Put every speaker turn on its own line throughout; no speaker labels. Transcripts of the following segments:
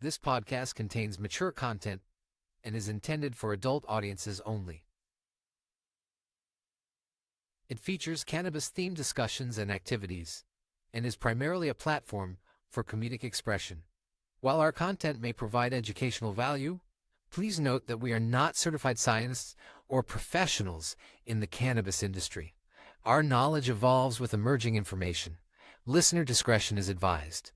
This podcast contains mature content and is intended for adult audiences only. It features cannabis-themed discussions and activities, and is primarily a platform for comedic expression. While our content may provide educational value, please note that we are not certified scientists or professionals in the cannabis industry. Our knowledge evolves with emerging information. Listener discretion is advised.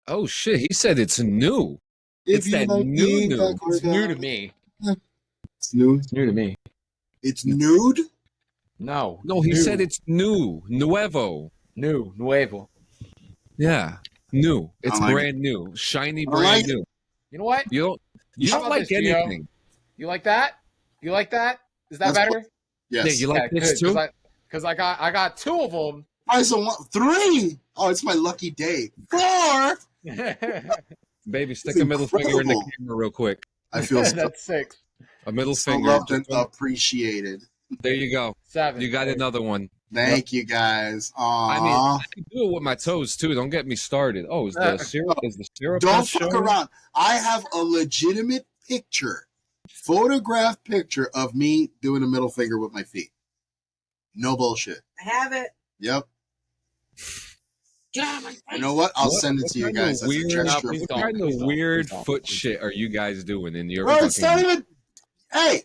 Oh shit, he said it's new. It's that new.
It's new to me.
It's new.
It's new to me.
It's nude?
No,
he said it's new. Nuevo.
Nuevo.
Yeah, new. It's
like
brand new. Shiny,
I
brand
like
new.
You know what?
You
How
don't
about
like
this, Gio?
anything.
You like that? You like that? Is that
That's
better?
Yes.
Yeah, you like this too?
Because I got two of them.
Three! Oh, it's my lucky day. 4!
Baby, stick
It's
a middle finger in the
incredible.
camera real quick.
I feel so,
That's 6.
A middle
so
finger.
loved and appreciated.
There you go.
7.
You got another one.
Thank you, guys. Aww.
I mean, I can do it with my toes too. Don't get me started. Oh, is the syrup
Don't
not
fuck
showing?
around. I have a legitimate picture, photographed picture of me doing a middle finger with my feet. No bullshit.
I have it.
Yep.
Get out of my face.
You know what? I'll send it to you
What kind
guys
of
as a
weird,
gesture.
please
what
don't.
kind of
Please don't.
weird
Please don't.
foot shit are you guys doing in your
Bro, it's not
fucking...
even. Hey,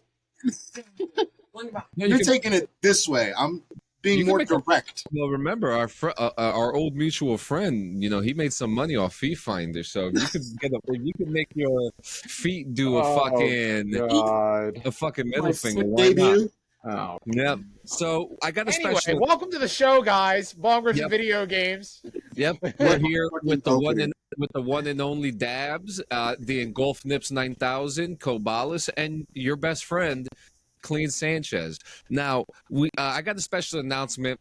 One box.
No,
you're
can-
taking it this way. I'm being
You can
more
make a-
direct.
Well, remember our old mutual friend. You know, he made some money off Fee Finder. So if you could make your feet do a fucking middle
My
finger.
foot
Why not?
debut.
Oh.
Yep. So I got a
Anyway,
special.
welcome to the show, guys. Bong versus
Yep.
video games.
Yep, we're here with the
Opening.
one and only Dabs, the Engulf Nips 9000, Kobalus, and your best friend, Clean Sanchez. Now, I got a special announcement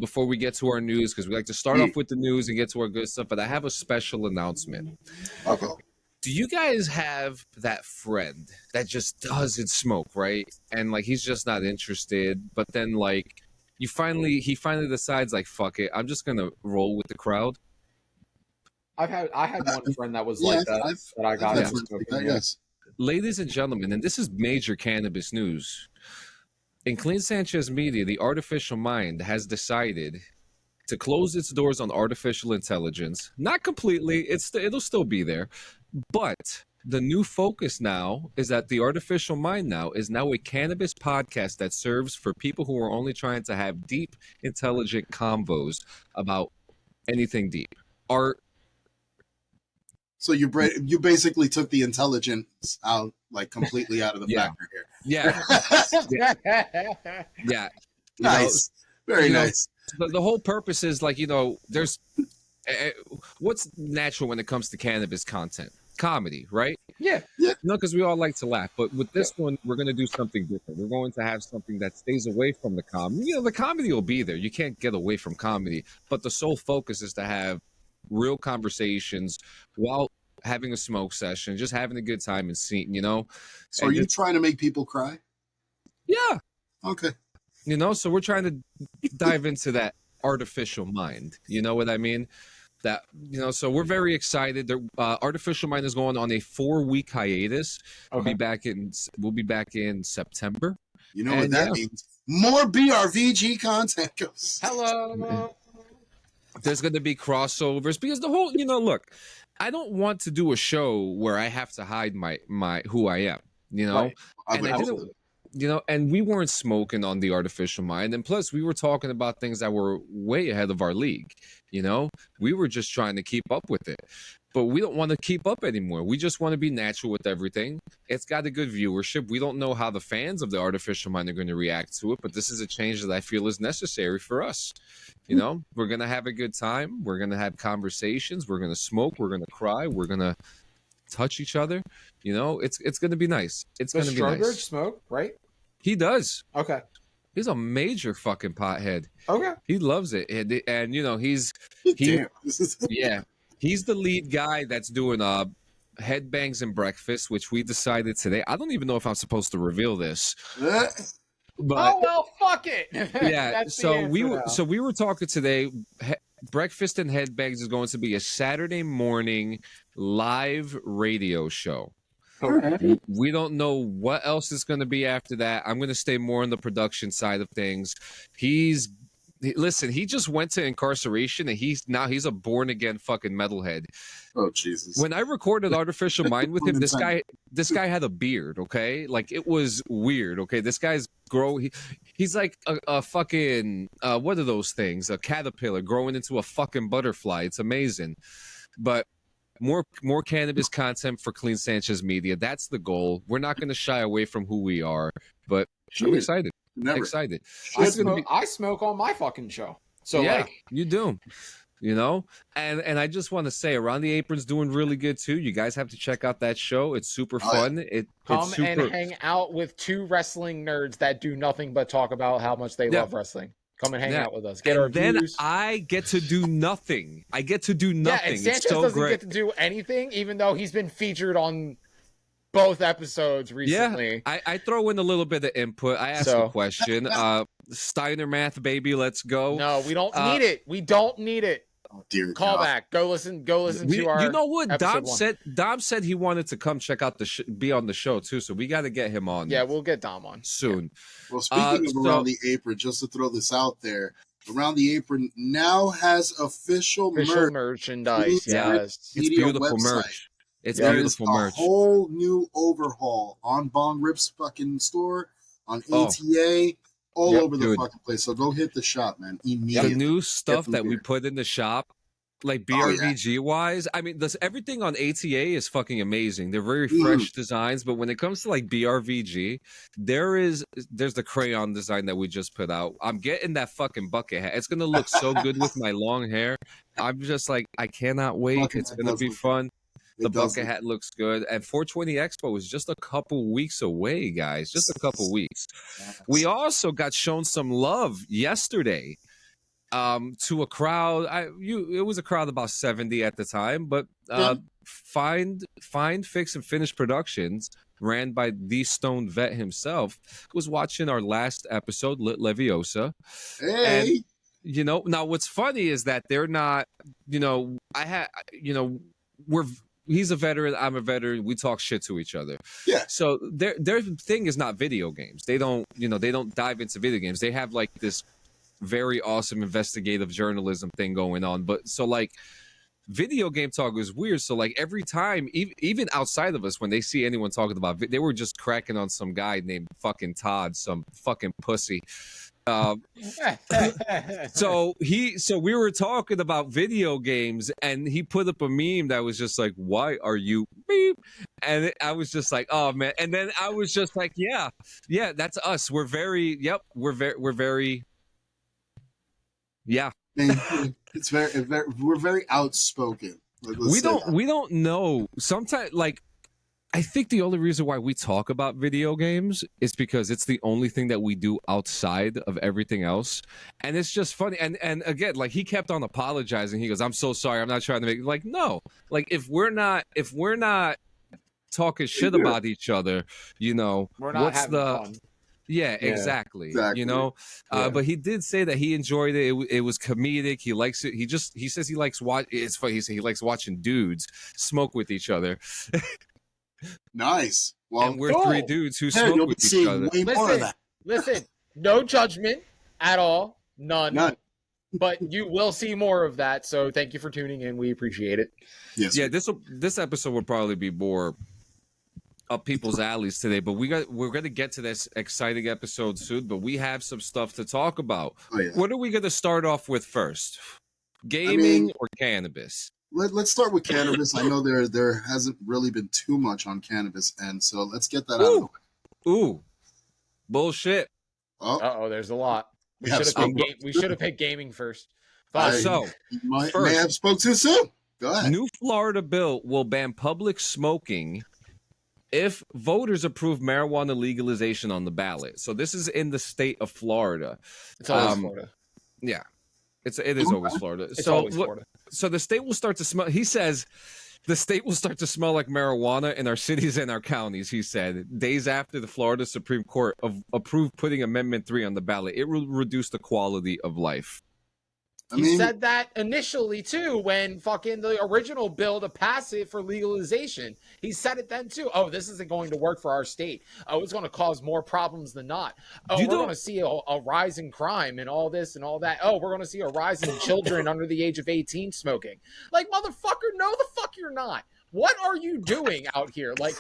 before we get to our news because we like to start off with the news and get to our good stuff. But I have a special announcement.
Okay.
Do you guys have that friend that just doesn't smoke, right? And like he's just not interested, but then like he finally decides like fuck it, I'm just gonna roll with the crowd.
I had one friend that was
Yeah,
like that that I got
I've
into
had friends like
smoking.
that, yes.
Ladies and gentlemen, and this is major cannabis news. In Clean Sanchez Media, the artificial mind has decided to close its doors on artificial intelligence. Not completely, it'll still be there, but the new focus now is that the artificial mind now is now a cannabis podcast that serves for people who are only trying to have deep, intelligent convos about anything deep. Art.
So you basically took the intelligence out, like completely out of the
Yeah.
factor here.
Yeah, yeah. You know,
Nice. Very
you know,
nice.
the whole purpose is like, there's what's natural when it comes to cannabis content. comedy, right?
Yeah.
No, because we all like to laugh. But with this one, we're going to do something different. We're going to have something that stays away from the comedy. You know, the comedy will be there. You can't get away from comedy. But the sole focus is to have real conversations while having a smoke session, just having a good time and seeing, you know.
So
And
are you
just-
trying to make people cry?
yeah.
Okay.
You know, so we're trying to dive into that artificial mind. You know what I mean? That, you know, so we're very excited. Artificial Mind is going on a 4-week hiatus. We'll be back in September.
You know what
And
that
yeah.
means? More BRVG content goes.
Hello.
There's going to be crossovers because the whole, you know, look, I don't want to do a show where I have to hide my who I am, you know.
Right.
And I didn't, you know, and we weren't smoking on the artificial mind, and plus we were talking about things that were way ahead of our league. You know, we were just trying to keep up with it, but we don't want to keep up anymore. We just want to be natural with everything. It's got a good viewership. We don't know how the fans of the artificial mind are going to react to it, but this is a change that I feel is necessary for us. You know, we're going to have a good time. We're going to have conversations. We're going to smoke. We're going to cry. We're going to touch each other. You know, it's going to be nice. It's going
Does
to be
Strawbridge
nice.
smoke, right?
He does.
Okay.
He's a major fucking pothead.
Okay.
He loves it. And you know, he's
Damn. This is
yeah, he's the lead guy that's doing headbangs and breakfast, which we decided today. I don't even know if I'm supposed to reveal this, but
Oh well, fuck it.
yeah.
That's the
So
answer now.
we were talking today. Breakfast and headbangs is going to be a Saturday morning live radio show. We don't know what else is going to be after that. I'm going to stay more on the production side of things. Listen, he just went to incarceration and he's a born again fucking metalhead.
Oh Jesus.
When I recorded Artificial Mind with him, this guy had a beard, okay? Like it was weird, okay? This guy's he's like a fucking what are those things? A caterpillar growing into a fucking butterfly. It's amazing. But more cannabis content for Clean Sanchez Media. That's the goal. We're not going to shy away from who we are, but I'm excited.
Never.
Excited.
I smoke on my fucking show. So
yeah,
like,
you do. You know, and I just want to say, Around the Apron's doing really good too. You guys have to check out that show. It's super fun. It's
come
super.
and hang out with two wrestling nerds that do nothing but talk about how much they love wrestling. Come and hang out with us. Get our
then
views.
I get to do nothing. I get to do nothing.
Yeah, and Sanchez
it's so
doesn't
great.
get to do anything, even though he's been featured on both episodes recently.
Yeah, I throw in a little bit of input. I ask a question. Steiner math, baby, let's go.
No, we don't need it. We don't need it.
Oh, dear
Call
God.
back. Go listen to our.
You know what?
episode one.
Dom said he wanted to come check out be on the show too. So we got to get him on.
Yeah, we'll get Dom on
soon.
Well, speaking of Around the Apron, just to throw this out there, Around the Apron now has official
merchandise. Yes,
It's beautiful merch. It's beautiful merch.
A whole new overhaul on Bong Rip's fucking store, on ATA, all over the fucking place. So go hit the shop, man. Immediately.
The new stuff that we put in the shop, like BRVG wise, I mean, everything on ATA is fucking amazing. They're very fresh designs, but when it comes to like BRVG, there's the crayon design that we just put out. I'm getting that fucking bucket hat. It's gonna look so good with my long hair. I'm just like, I cannot wait.
Bucket
It's
hat
gonna
does
be
look
fun. The bucket
look
hat looks good. And 420 Expo is just a couple weeks away, guys. Just a couple weeks. We also got shown some love yesterday to a crowd. It was a crowd about 70 at the time, but Find, Fix, and Finish Productions, ran by the Stone Vet himself, was watching our last episode, Lit Leviosa.
Hey.
And, you know, now what's funny is that they're not, you know, he's a veteran, I'm a veteran, we talk shit to each other.
Yeah.
So their thing is not video games. They don't dive into video games. They have like this very awesome investigative journalism thing going on. But so like video game talk is weird. So like every time, even outside of us, when they see anyone talking about they were just cracking on some guy named fucking Todd, some fucking pussy. So we were talking about video games, and he put up a meme that was just like, "Why are you beep?" And I was just like, "Oh man!" And then I was just like, "Yeah, that's us. We're very, we're very, yeah."
And we're very outspoken.
We don't know. Sometimes, like, I think the only reason why we talk about video games is because it's the only thing that we do outside of everything else, and it's just funny. And again, like, he kept on apologizing. He goes, "I'm so sorry. I'm not trying to make like no. Like, if we're not talking shit about each other, you know,
We're not
what's
having
the
fun.
Yeah, exactly. You know,
Yeah.
but he did say that he enjoyed it. It was comedic. He likes it. He says he likes watch. It's funny. He said he likes watching dudes smoke with each other.
Nice. Well,
And we're
cool.
three dudes who
hey,
smoke
you'll be
with each
seeing
other.
way more of that.
Listen, no judgment at all. None.
None.
But you will see more of that. So thank you for tuning in. We appreciate it.
Yes.
Yeah, this episode will probably be more up people's alleys today, but we're gonna get to this exciting episode soon. But we have some stuff to talk about.
Oh, yeah.
What are we gonna start off with first? Gaming or cannabis?
Let's start with cannabis. I know there hasn't really been too much on cannabis, and so let's get that out of the way.
Ooh, bullshit.
Oh,
Uh-oh, there's a lot. We
Yeah,
should have picked gaming first.
I-
Fine.
So,
you may
first-
have spoke too soon. Go ahead.
new Florida bill will ban public smoking if voters approve marijuana legalization on the ballot. So this is in the state of Florida.
It's always
um,
Florida.
Yeah, it is always Florida.
It's
so
always
look-
Florida.
So the state will start to smell. He says the state will start to smell like marijuana in our cities and our counties. He said days after the Florida Supreme Court approved putting Amendment 3 on the ballot, it will reduce the quality of life.
I
He
mean,
said that initially too when fucking the original bill to pass it for legalization. He said it then too. Oh, this isn't going to work for our state. Oh, it's going to cause more problems than not. Oh,
You
we're
don't-
going to see a rise in crime and all this and all that. Oh, we're going to see a rise in children under the age of 18 smoking. Like, motherfucker, no the fuck you're not. What are you doing out here? Like,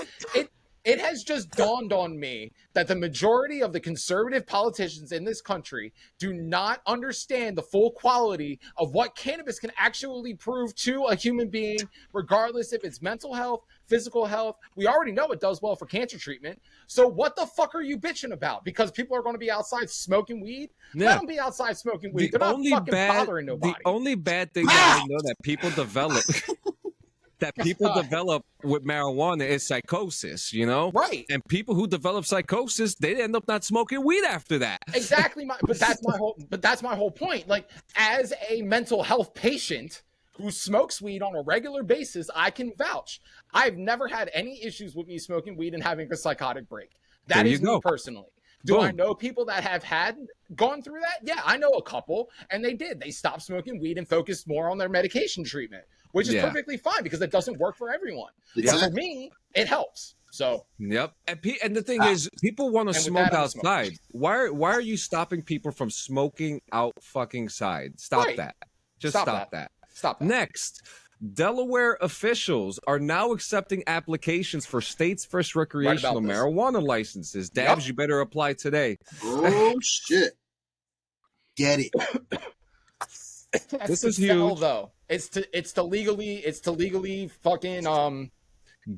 it has just dawned on me that the majority of the conservative politicians in this country do not understand the full quality of what cannabis can actually prove to a human being, regardless if it's mental health, physical health. We already know it does well for cancer treatment. So what the fuck are you bitching about? Because people are going to be outside smoking weed? Let them be outside smoking weed. They're not fucking bothering nobody.
The only bad thing that I know that people develop with marijuana is psychosis, you know?
Right.
And people who develop psychosis, they end up not smoking weed after that.
Exactly. But that's my whole point. Like, as a mental health patient who smokes weed on a regular basis, I can vouch. I've never had any issues with me smoking weed and having a psychotic break. That
There you
is me
go.
personally. Do I
Boom.
know people that have gone through that? Yeah, I know a couple, and they did. They stopped smoking weed and focused more on their medication treatment, which is
Yeah.
perfectly fine because it doesn't work for everyone. But
Exactly.
for me, it helps. So
Yep. And the thing is, people want to
And with
smoke
that, I'm smoking.
outside. Why are you stopping people from smoking out fucking side? Stop
Right.
that. Just
Stop
stop
that.
that.
stop that.
Next, Delaware officials are now accepting applications for states' first recreational
this.
marijuana licenses. Dabs, you better apply today.
Oh shit! Get it?
That's
This
to
is
sell,
huge.
though. It's to legally fucking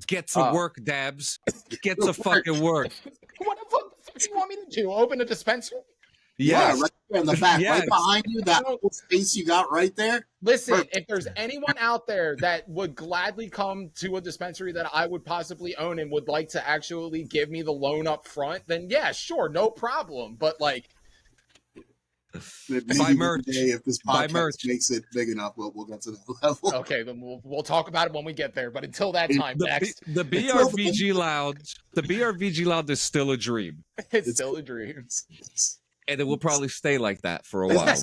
Get to work, Dabs. Get to fucking work.
what the fuck do you want me to do? Open a dispensary?
Yes.
Yeah, right there in the back,
Yes.
right behind you. That little space you got right there.
Listen,
Perfect.
if there's anyone out there that would gladly come to a dispensary that I would possibly own and would like to actually give me the loan up front, then yeah, sure, no problem. But like,
Maybe
Buy merch.
one day, if this
Buy
podcast
merch.
makes it big enough, we'll get to that level.
okay, then we'll talk about it when we get there. But until that time, next,
The BRVG Lounge, is still a dream.
it's still a dream.
And it will probably stay like that for a while.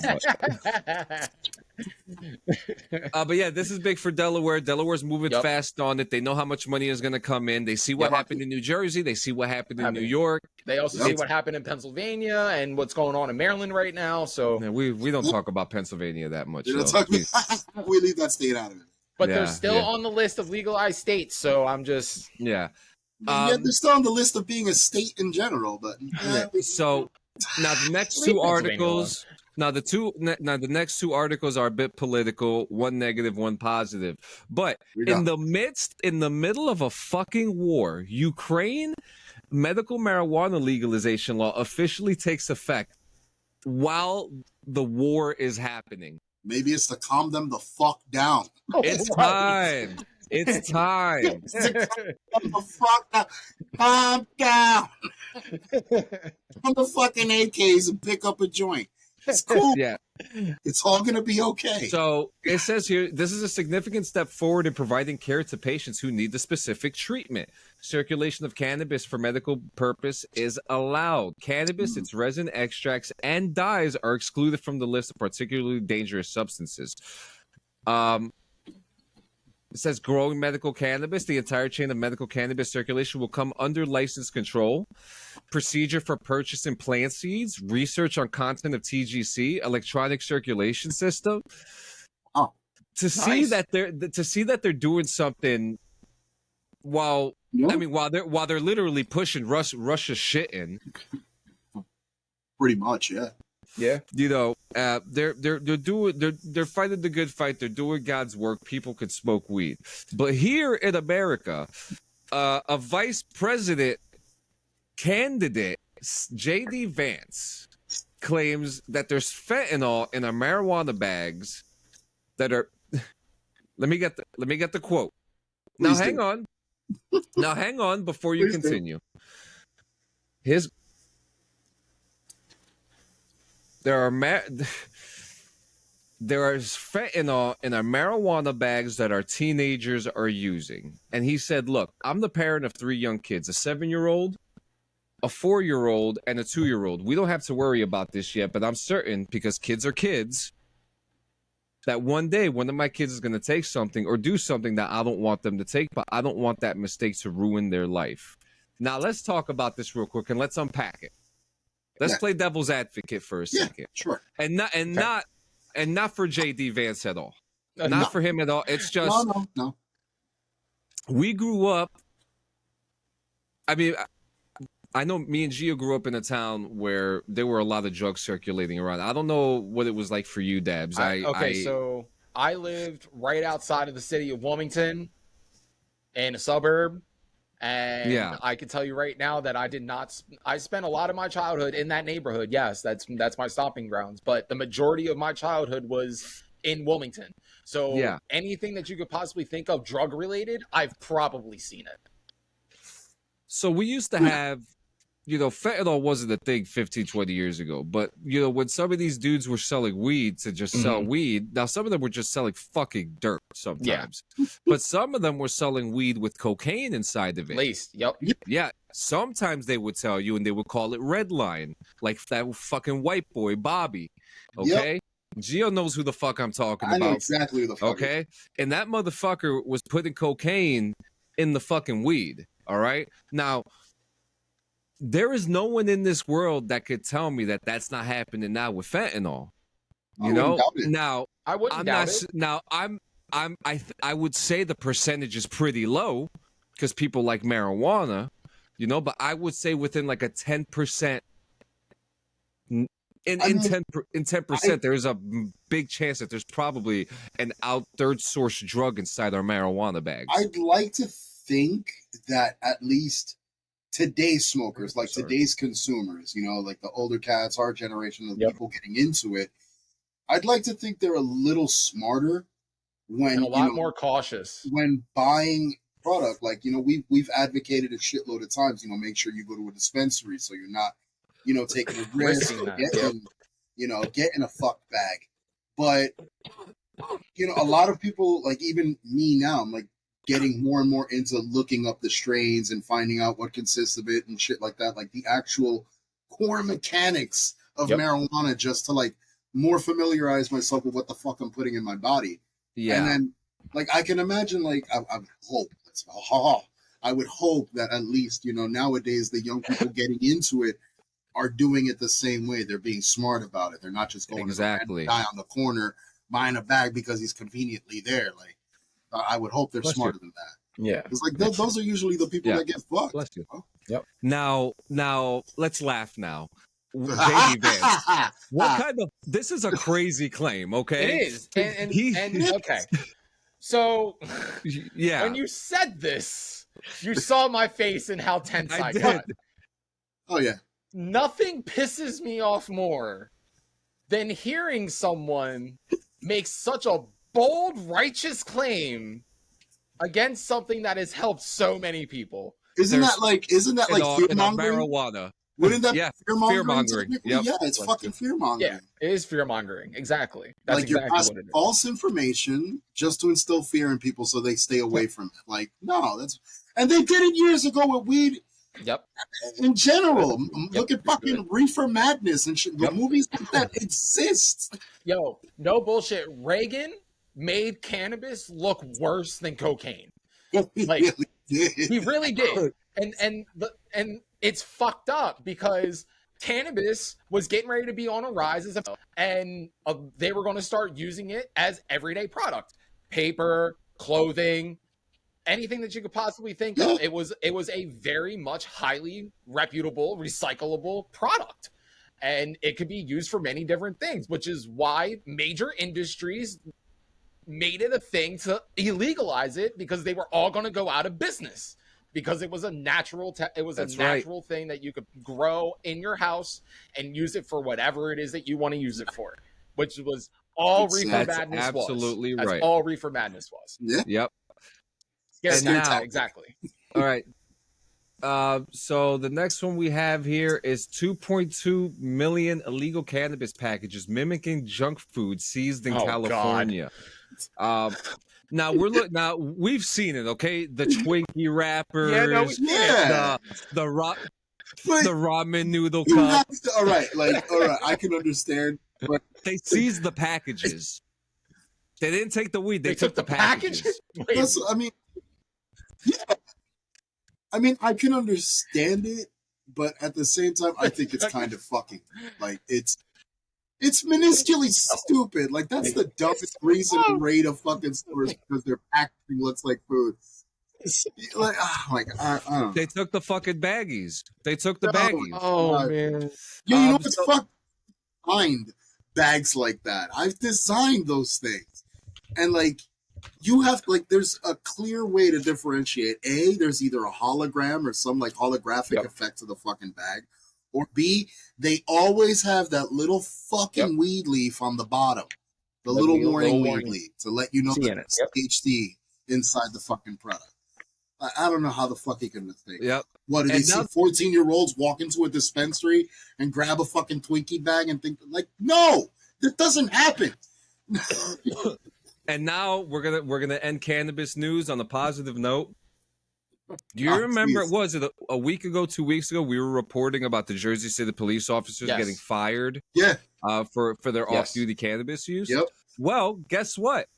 But yeah, this is big for Delaware. Delaware's moving
Yep.
fast on it. They know how much money is going to come in. They see what
Yep.
happened in New Jersey. They see what happened in
Happened.
New York.
They also see what happened in Pennsylvania and what's going on in Maryland right now. So,
Yeah, we don't talk about Pennsylvania that much.
You know,
though.
we leave that state out of it.
but
Yeah,
they're still
yeah.
on the list of legalized states. So I'm just
Yeah.
Yeah, they're still on the list of being a state in general, but
So now the next
Leave
two
Pennsylvania
articles. Now the next two articles are a bit political, one negative, one positive. But
We go.
in the middle of a fucking war, Ukraine medical marijuana legalization law officially takes effect while the war is happening.
Maybe it's to calm them the fuck down.
It's time. It's time.
It's to calm them the fuck down. Calm down. From the fucking AKs and pick up a joint. It's cool.
Yeah.
It's all going to be okay.
So it says here, this is a significant step forward in providing care to patients who need the specific treatment. Circulation of cannabis for medical purpose is allowed. Cannabis, its resin, extracts, and dyes are excluded from the list of particularly dangerous substances. It says growing medical cannabis. The entire chain of medical cannabis circulation will come under license control. Procedure for purchasing plant seeds. Research on content of TGC. Electronic circulation system.
Oh,
to see that they're doing something while while they're literally pushing Russia's shit in.
Pretty much, yeah.
Yeah.
You know, they're fighting the good fight. They're doing God's work. People can smoke weed, but here in America, a vice president candidate, J.D. Vance, claims that there's fentanyl in our marijuana bags that are. Let me get the quote.
Please
Hang on. Now hang on before you continue. There is fentanyl in our marijuana bags that our teenagers are using. And he said, look, I'm the parent of 3 young kids, a 7-year-old, a 4-year-old, and a 2-year-old. We don't have to worry about this yet, but I'm certain, because kids are kids, that one day one of my kids is going to take something or do something that I don't want them to take, but I don't want that mistake to ruin their life. Now, let's talk about this real quick and let's unpack it. Let's play devil's advocate for a second.
Sure.
And not for J.D. Vance at all. Not for him at all. It's just
no.
We grew up. I mean, I know me and Gio grew up in a town where there were a lot of drugs circulating around. I don't know what it was like for you, Dabs.
So I lived right outside of the city of Wilmington in a suburb. And
yeah.
I can tell you right now that I spent a lot of my childhood in that neighborhood. Yes, that's my stomping grounds. But the majority of my childhood was in Wilmington. So
yeah.
Anything that you could possibly think of drug related, I've probably seen it.
So we used to have, fentanyl wasn't a thing 15, 20 years ago. But, when some of these dudes were selling weed to just sell weed, now some of them were just selling fucking dirt sometimes. Yeah. But some of them were selling weed with cocaine inside of it.
Laced, yep.
Yeah. Sometimes they would tell you and they would call it red line, like that fucking white boy, Bobby. Okay? Yep. Gio knows who the fuck I'm talking about.
I know exactly who the fuck.
Okay? And that motherfucker was putting cocaine in the fucking weed. All right? Now, there is no one in this world that could tell me that that's not happening now with fentanyl. Now
I wouldn't doubt it.
Now I would say the percentage is pretty low because people like marijuana, but I would say within like a 10%. In 10%, there's a big chance that there's probably an third source drug inside our marijuana bags.
I'd like to think that at least today's smokers, like today's consumers, like the older cats, our generation of people getting into it, I'd like to think they're a little smarter when
and a lot more cautious
when buying product. Like, we've advocated a shitload of times, make sure you go to a dispensary so you're not, taking a risk or getting a fuck bag. But, a lot of people, like even me now, I'm like, getting more and more into looking up the strains and finding out what consists of it and shit like that, like the actual core mechanics of marijuana, just to like more familiarize myself with what the fuck I'm putting in my body. Yeah. And then like I can imagine, like I would hope that at least, nowadays the young people getting into it are doing it the same way. They're being smart about it. They're not just going to the guy on the corner buying a bag because he's conveniently there. Like, I would hope they're smarter than that. Yeah. It's like those are usually the people that get fucked.
Bless you. Yep. Now, let's laugh now. J.D. Vance. What kind of... This is a crazy claim, okay?
It is. And okay. So, when you said this, you saw my face and how tense I got.
Oh, yeah.
Nothing pisses me off more than hearing someone makes such a bold, righteous claim against something that has helped so many people.
Isn't that like fear-mongering?
Marijuana.
Wouldn't that be
fear-mongering?
Yep. Yeah, it's fucking fear-mongering.
Yeah, it is fear-mongering. Exactly. That's
like, you're
exactly
passing
what it is.
false information just to instill fear in people so they stay away from it. Like, no, and they did it years ago with weed.
Yep.
In general, look at fucking Reefer Madness and shit. The movies like that exist.
Yo, no bullshit. Reagan made cannabis look worse than cocaine. Like, he really did. And it's fucked up because cannabis was getting ready to be on a rise and they were going to start using it as everyday product. Paper, clothing, anything that you could possibly think of. It was a very much highly reputable, recyclable product. And it could be used for many different things, which is why major industries made it a thing to illegalize it, because they were all going to go out of business, because it was a natural thing that you could grow in your house and use it for whatever it is that you want to use it for, which was all Reefer Madness was.
Absolutely right.
That's all Reefer Madness was.
Yeah.
Yep.
Yeah,
And now-
exactly.
All right. So the next one we have here is 2.2 million illegal cannabis packages mimicking junk food seized in California. Now we've seen it, okay? The Twinkie wrappers, the ramen noodle cup.
All right, I can understand, but
they seized the packages. They didn't take the weed. They took the packages.
I mean, I can understand it, but at the same time, I think it's kind of fucking like it's minusculely stupid. Like, that's the dumbest reason to raid a fucking store, because their packaging looks like food. Like, I don't know.
They took the fucking baggies. They took the baggies.
Oh man.
Yo, you know what's fucked? Designed bags like that. I've designed those things, and like, you have there's a clear way to differentiate. A, there's either a hologram or some like holographic effect to the fucking bag, or B, they always have that little fucking weed leaf on the bottom, the little warning weed leaf to let you know that it's HD inside the fucking product. I don't know how the fuck he can mistake.
Yep.
What, do they see 14-year-olds walk into a dispensary and grab a fucking Twinkie bag and think like, no, that doesn't happen.
And now we're gonna end cannabis news on a positive note. Do you remember? Was it a week ago, 2 weeks ago? We were reporting about the Jersey City police officers getting fired.
Yeah.
For their off-duty cannabis use.
Yep.
Well, guess what?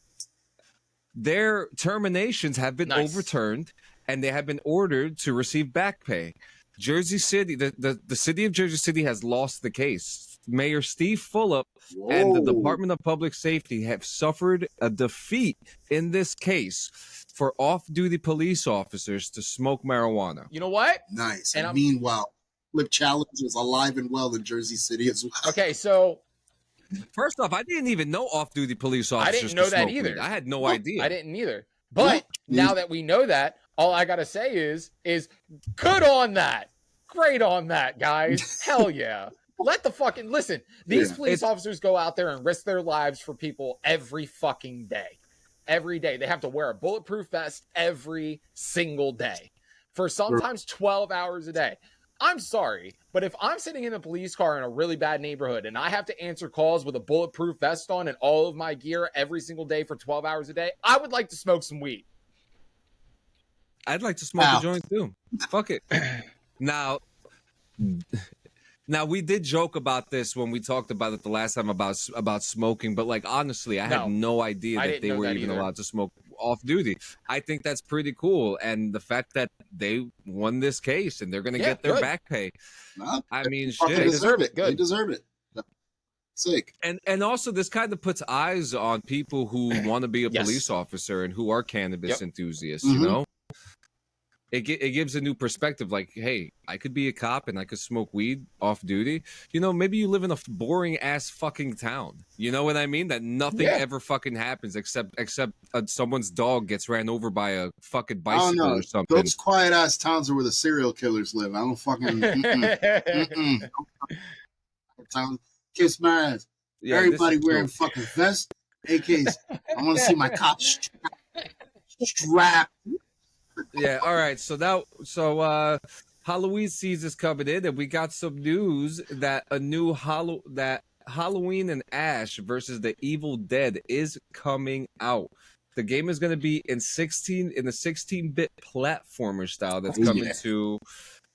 Their terminations have been overturned, and they have been ordered to receive back pay. Jersey City, the city of Jersey City has lost the case. Mayor Steve Fulop and the Department of Public Safety have suffered a defeat in this case for off-duty police officers to smoke marijuana.
You know what?
Nice. And meanwhile, Flip Challenge is alive and well in Jersey City as well.
Okay, so
first off, I didn't even know off-duty police officers.
I didn't know that either.
Weed. I had no idea.
I didn't either. But now that we know that, all I gotta say is good on that. Great on that, guys. Hell yeah. Let the fucking listen. These police officers go out there and risk their lives for people every fucking day. Every day. They have to wear a bulletproof vest every single day for sometimes 12 hours a day. I'm sorry, but if I'm sitting in a police car in a really bad neighborhood and I have to answer calls with a bulletproof vest on and all of my gear every single day for 12 hours a day, I would like to smoke some weed.
I'd like to smoke a joint too. Fuck it. Now we did joke about this when we talked about it the last time about smoking, but like honestly, I had no idea that they were even allowed to smoke off duty. I think that's pretty cool, and the fact that they won this case and they're going to get their back pay. I mean, shit,
they deserve it. Good. They deserve it. Sick.
And also this kind of puts eyes on people who want to be a police officer and who are cannabis enthusiasts. You know. It gives a new perspective. Like, hey, I could be a cop and I could smoke weed off duty. You know, maybe you live in a boring ass fucking town. You know what I mean? That nothing ever fucking happens except someone's dog gets ran over by a fucking bicycle or something.
Those quiet ass towns are where the serial killers live. I don't fucking. Town, kiss my ass. Yeah, everybody wearing fucking vests. AKs. I want to see my cops strapped.
Yeah, all right. So Halloween season's coming in, and we got some news that Halloween and Ash versus the Evil Dead is coming out. The game is going to be in the 16-bit platformer style that's coming to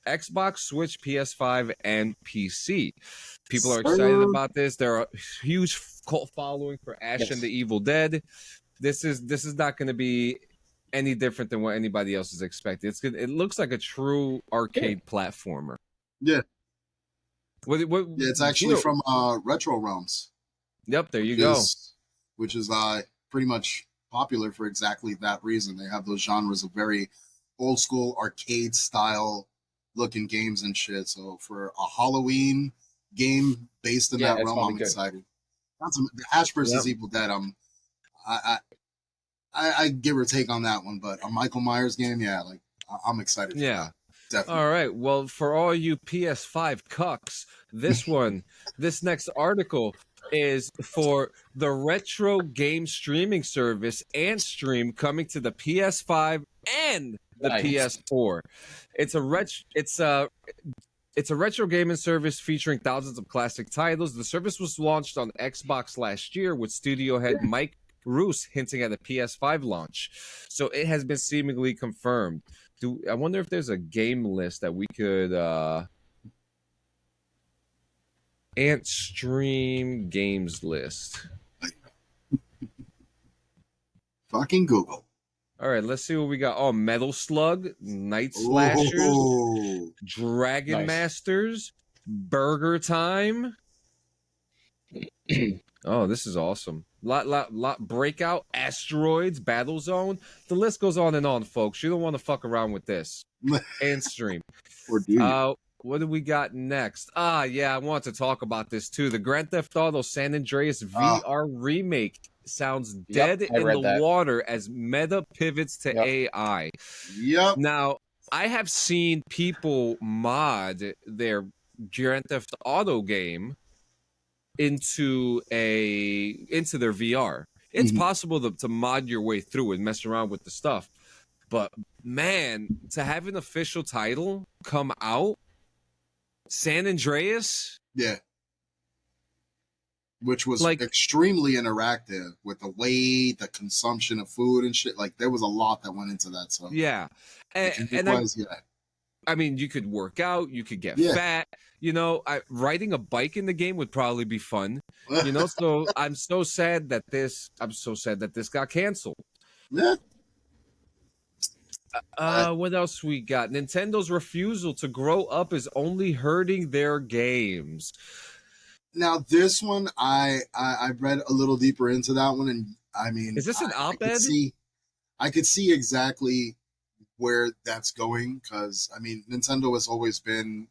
Xbox, Switch, PS5, and PC. People are excited about this. There are a huge cult following for Ash and the Evil Dead. This is not going to be any different than what anybody else is expecting. It looks like a true arcade platformer.
Yeah.
What,
Yeah, it's actually from Retro Realms.
Yep, there you go.
Which is pretty much popular for exactly that reason. They have those genres of very old school arcade style looking games and shit. So for a Halloween game based in that realm, I'm excited. The Ash versus Evil Dead. I give or take on that one, but a Michael Myers game, I'm excited. For that. Definitely.
All right. Well, for all you PS5 cucks, this next article is for the retro game streaming service and stream coming to the PS5 and the PS4. It's a retro gaming service featuring thousands of classic titles. The service was launched on Xbox last year with studio head Mike Roos hinting at a PS5 launch. So it has been seemingly confirmed. I wonder if there's a game list that we could Ant Stream games list.
Fucking Google.
All right, let's see what we got. Oh, Metal Slug, Night Slashers, Dragon Masters, Burger Time. Oh, this is awesome. Lot Breakout, Asteroids, Battlezone. The list goes on and on, folks. You don't want to fuck around with this. And stream.
Or do you?
What do we got next? I want to talk about this too. The Grand Theft Auto San Andreas VR remake sounds dead in the water as meta pivots to AI.
Yep.
Now, I have seen people mod their Grand Theft Auto game into their VR. It's possible to mod your way through and mess around with the stuff. But man, to have an official title come out, San Andreas,
which was extremely interactive with the consumption of food and shit. Like there was a lot that went into that. So
I mean, you could work out, you could get fat. You know, riding a bike in the game would probably be fun. You know, so I'm so sad that this got canceled.
Yeah.
What else we got? Nintendo's refusal to grow up is only hurting their games.
Now, this one, I read a little deeper into that one, and I mean,
is this an op-ed?
I could see exactly where that's going because I mean, Nintendo has always been,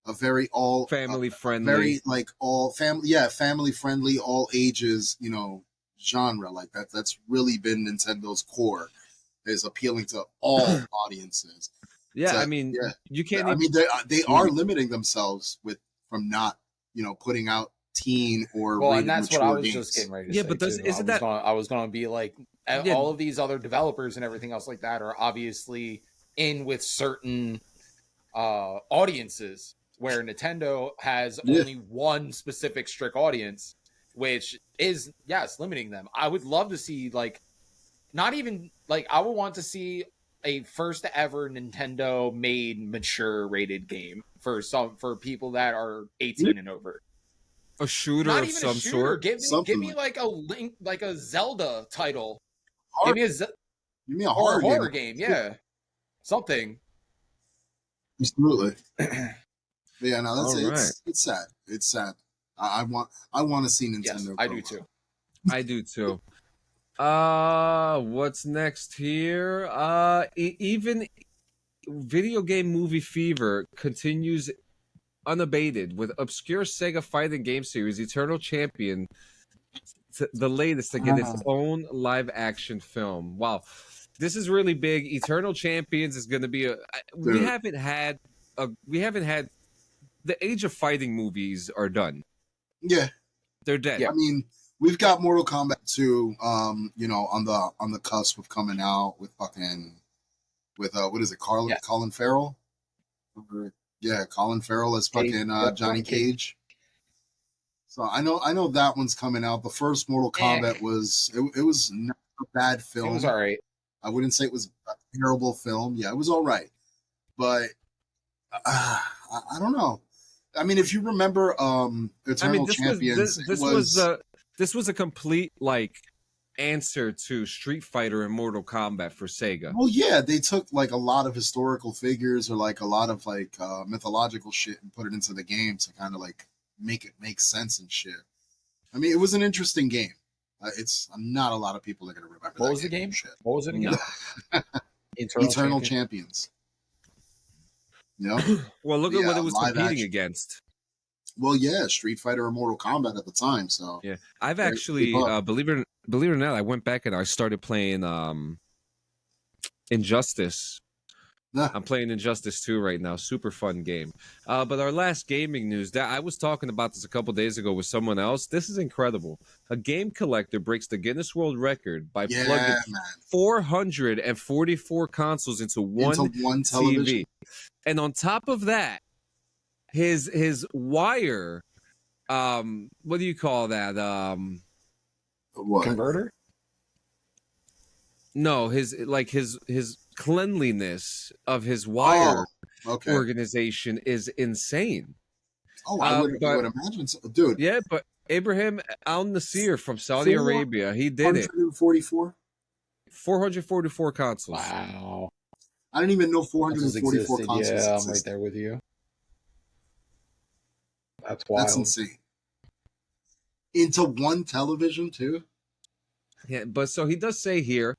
a very
family friendly,
very family friendly, all ages, genre like that. That's really been Nintendo's core, is appealing to all audiences.
Yeah, I mean, you can't.
I mean, they are limiting themselves from not, putting out teen or
and that's what I was games. Just getting ready to say.
Yeah, but
I was going to be like, all of these other developers and everything else like that are obviously in with certain audiences, where Nintendo has only one specific strict audience, which is limiting them. I would love to see I would want to see a first ever Nintendo made mature rated game for people that are 18 and over.
A shooter of some sort.
Give me like a Link, like a Zelda title. Give me a horror game. Yeah, something.
Absolutely. Yeah, no, that's it. Right. It's sad. It's sad. I want to see Nintendo.
Yes, I do too.
I do too. What's next here? Even video game movie fever continues unabated with obscure Sega fighting game series Eternal Champion, the latest to get its own live action film. Wow, this is really big. Eternal Champions is going to be we haven't had the age of fighting movies are done.
Yeah,
they're dead.
I mean, we've got Mortal Kombat 2, you know, on the cusp of coming out with what is it, Colin Farrell? Yeah, Colin Farrell as fucking Johnny Cage. So I know that one's coming out. The first Mortal Kombat was not a bad film.
It was all right.
I wouldn't say it was a terrible film. Yeah, it was all right. But I don't know. I mean, if you remember Eternal Champions,
this was a complete like answer to Street Fighter and Mortal Kombat for Sega.
Well, yeah, they took like a lot of historical figures or like a lot of like mythological shit and put it into the game to kind of like make it make sense and shit. I mean, it was an interesting game. It's not a lot of people are going to remember.
What was the game?
Shit.
What was it again?
Eternal Champions. You know?
Well, look at what it was competing against.
Well, yeah, Street Fighter or Mortal Kombat at the time. So
yeah, I've actually believe it or not, I went back and I started playing Injustice. I'm playing Injustice 2 right now. Super fun game. But our last gaming news, that I was talking about this a couple days ago with someone else. This is incredible. A game collector breaks the Guinness World Record by plugging 444 consoles into one TV. And on top of that, his wire, what do you call that?
What?
Converter?
No, his cleanliness of his wire organization is insane.
Oh, I would imagine so. Dude.
Yeah, but Abraham Al Nasir from Saudi Arabia, he did it. 444 consoles.
Wow.
I didn't even know 444 consoles
Yeah,
existed.
I'm right there with you. That's wild.
That's insane. Into one television, too?
Yeah, but so he does say here,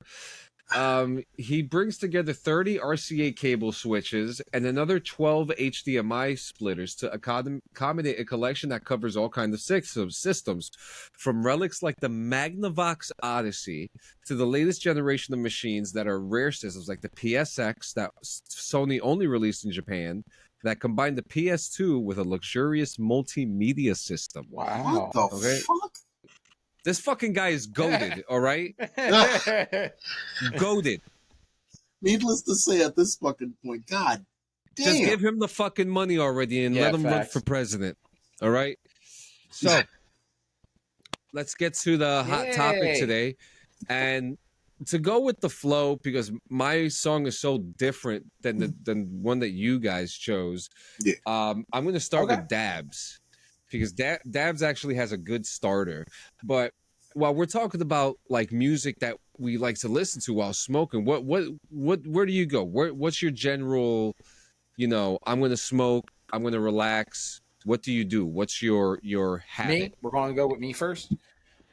he brings together 30 RCA cable switches and another 12 HDMI splitters to accommodate a collection that covers all kinds of systems, from relics like the Magnavox Odyssey to the latest generation of machines that are rare systems like the PSX that Sony only released in Japan, that combine the PS2 with a luxurious multimedia system.
Wow.
What the fuck?
This fucking guy is goated, all right? Goated.
Needless to say, at this fucking point, God damn.
Just give him the fucking money already and let him run for president, all right? So, let's get to the hot topic today. And to go with the flow, because my song is so different than one that you guys chose, I'm going to start with Dabs. Because Dabs actually has a good starter. But while we're talking about like music that we like to listen to while smoking, where do you go? What's your general, I'm going to smoke, I'm going to relax. What do you do? What's your habit?
Me? We're going to go with me first.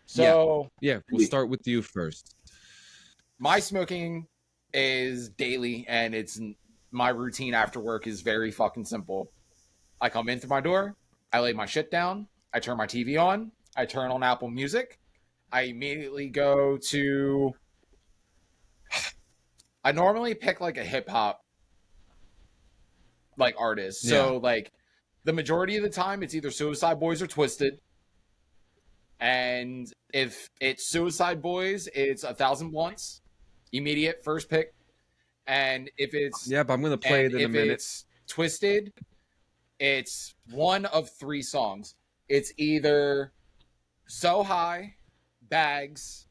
So
yeah, we'll start with you first.
My smoking is daily, and my routine after work is very fucking simple. I come in through my door, I lay my shit down, I turn my TV on, I turn on Apple Music, I immediately go to... I normally pick like a hip-hop like artist. So like the majority of the time it's either Suicide Boys or Twisted. And if it's Suicide Boys, it's 1,000 Blunts, immediate first pick. And if it's...
Yeah, but I'm going to play it in a minute.
If it's Twisted... It's one of 3 songs. It's either So High, Bags,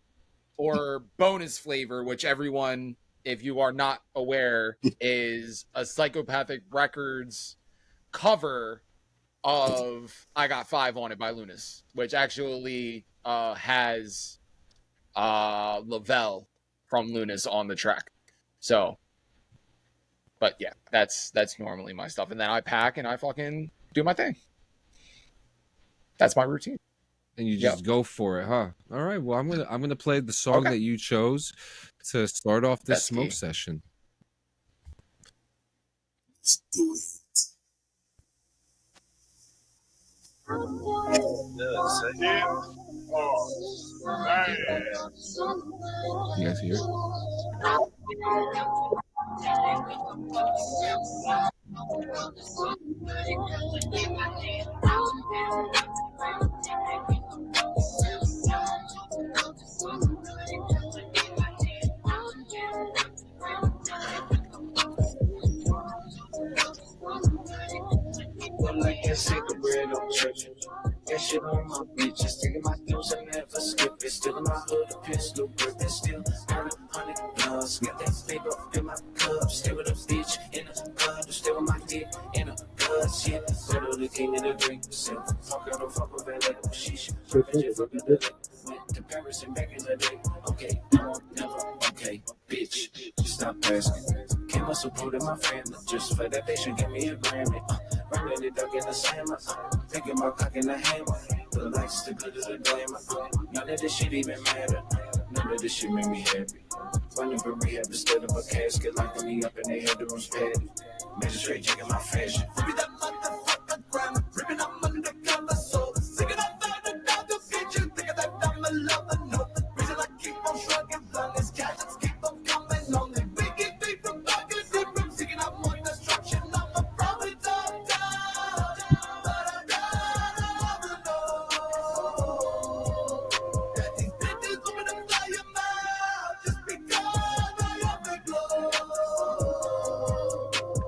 or Bonus Flavor, which everyone, if you are not aware, is a Psychopathic Records cover of I Got 5 on It by Lunas, which actually has Lavelle from Lunas on the track. So... But yeah, that's normally my stuff. And then I pack and I fucking do my thing. That's my routine.
And you just go for it, huh? All right. Well, I'm gonna play the song that you chose to start off this smoke session.
Let's do it.
You guys hear it?
can't see the bread on church. That shit on my bitches. Taking my dues, I never skip it. Still in my hood, a pistol grip. It's still 100 plus. Got that paper in my cup. Stay with a bitch in a club. Stay with my dick in a club. Shit, little the king of the drink. Fuck out the fuck with that. Sheesh. Went to Paris and back in the day. Okay, no, never. Okay, bitch. Stop asking. Can't muscle pull to my family. Just for that, they should give me a Grammy. Running it up in the slammer. Thinking about cocking the hammer. The lights, the glitter, the glamour. None of this shit even matter. None of this shit make me happy. Running for rehab instead of a casket. Locking me up in their headrooms padded. Magistrate checking my fashion. Ripping that motherfucker grammar. Ripping up under the color soul. Singing up out the dog picture. Thinking that I'm a lover. No reason I keep on shrugging. Long as cats keep on coming on. They big it big from back and deep from singing up more destruction. I'm a prophet of God. But I gotta know that these bitches want me to fly your mouth just because I have the glow.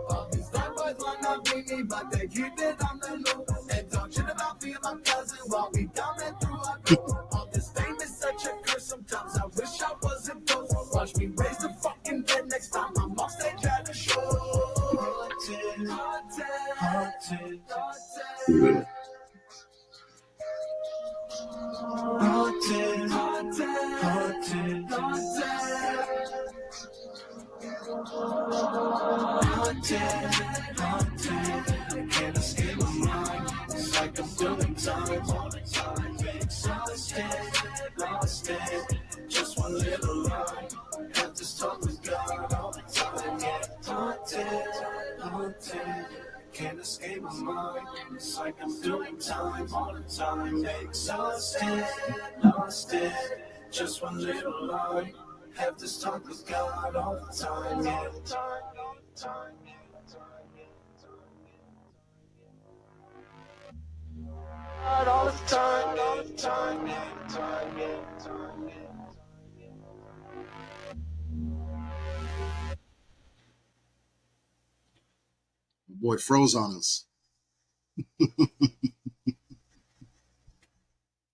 All these bad boys wanna be me, but they keep it on the low. They talk shit about me and my cousin while we down and through our door. All this fame is such a curse. Sometimes I wish I wasn't ghost. Watch me raise the fucking dead next time I'm off stage at a show. Haunted, haunted, haunted, haunted. Haunted, haunted, haunted, haunted, haunted. Can't escape my mind. It's like I'm doing time all the time. Exhausted, lost it. Just one little line. Have to talk with God all the time. Yeah, haunted, haunted. Can't escape my mind. It's like I'm doing time all the time. Exhausted, lost it. Just one little line. Have this talk with God all the time. Yeah. God all the time, all the time, yeah, time, yeah, time, yeah.
Boy froze on us.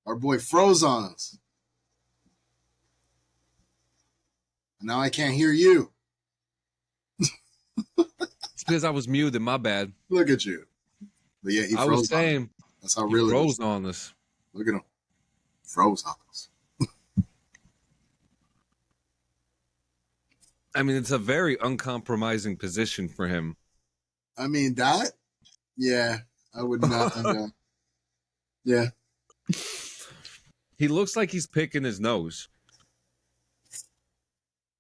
Our boy froze on us. Now I can't hear you.
It's because I was muted. My bad.
Look at you. But yeah, he froze.
I was saying,
that's how
he
really
froze on us.
Look at him. Froze on us.
I mean, it's a very uncompromising position for him.
I mean, that? Yeah, I would not. Yeah.
He looks like he's picking his nose.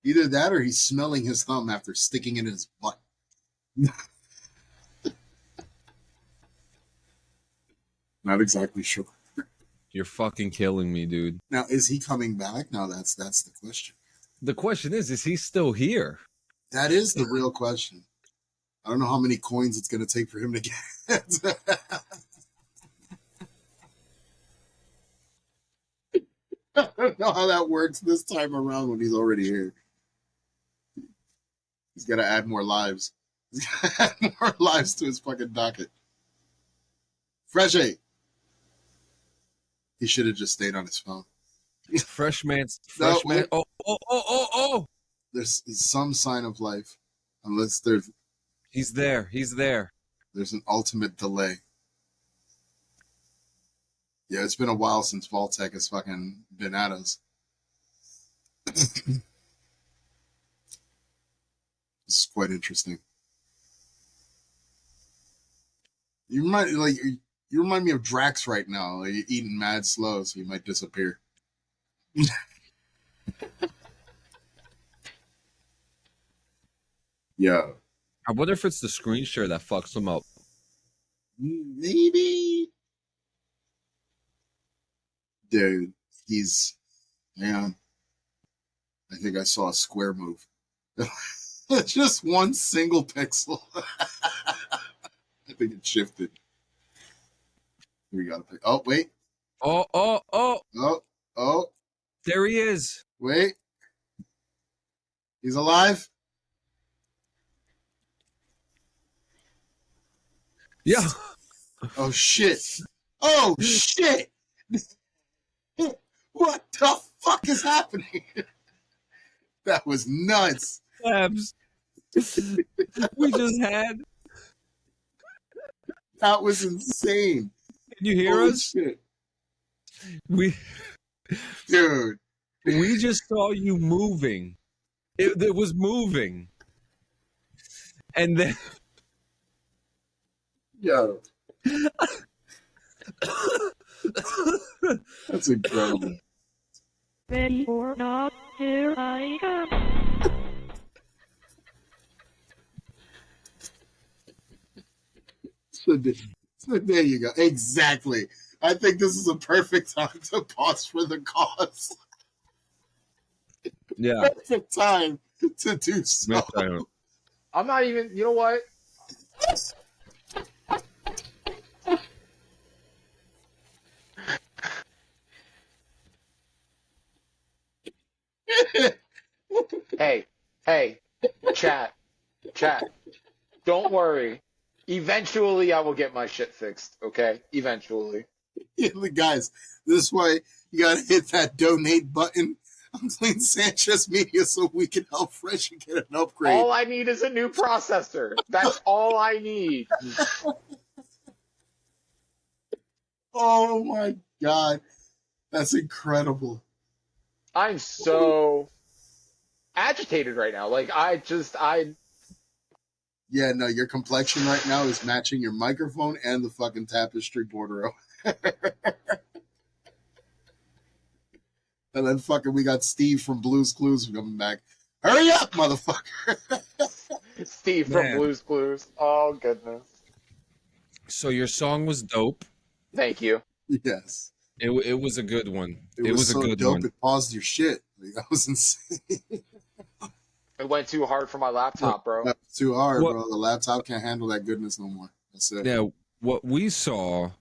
Either that or he's smelling his thumb after sticking it in his butt. Not exactly sure.
You're fucking killing me, dude.
Now, is he coming back? Now, that's the question.
The question is he still here?
That is the real question. I don't know how many coins it's going to take for him to get. I don't know how that works this time around when he's already here. He's got to add more lives. He's got to add more lives to his fucking docket. Fresh eight. He should have just stayed on his phone.
Freshman.
No,
Oh.
There's some sign of life. Unless there's...
He's there.
There's an ultimate delay. Yeah, it's been a while since Vault-Tec has fucking been at us. This is quite interesting. You remind me of Drax right now. Like, you're eating mad slow, so you might disappear. Yeah.
I wonder if it's the screen share that fucks him up.
Maybe. Dude, man. I think I saw a square move. Just one single pixel. I think it shifted. We gotta pick. Oh, wait. Oh.
There he is.
Wait. He's alive?
Yeah.
Oh shit! Oh shit! What the fuck is happening? That was nuts.
Jamz. We just had.
That was insane.
Can you hear
Holy
us?
shit.
Dude,
Dude.
we just saw you moving. It was moving. And then
Yo. That's incredible.
Ready or not, here I come.
So there you go. Exactly. I think this is a perfect time to pause for the cause.
yeah.
Perfect time to do so.
I'm not even. You know what? Hey, chat. Don't worry. Eventually, I will get my shit fixed. Okay, eventually.
Yeah, guys, this is why you gotta hit that donate button on Clean Sanchez Media so we can help Fresh and get an upgrade.
All I need is a new processor. That's all I need.
Oh my god, that's incredible.
I'm so agitated right now. Like
Yeah, no, your complexion right now is matching your microphone and the fucking tapestry border. And then fucking we got Steve from Blue's Clues coming back. Hurry up, motherfucker!
Steve from Blue's Clues. Oh goodness.
So your song was dope.
Thank you.
Yes.
It was a good one.
It was
a
so
good
dope
one.
it paused your shit. Like, that was insane.
It went too hard for my laptop, bro.
That's too hard,
What-
bro. The laptop can't handle that goodness no more. That's it.
Yeah, what we saw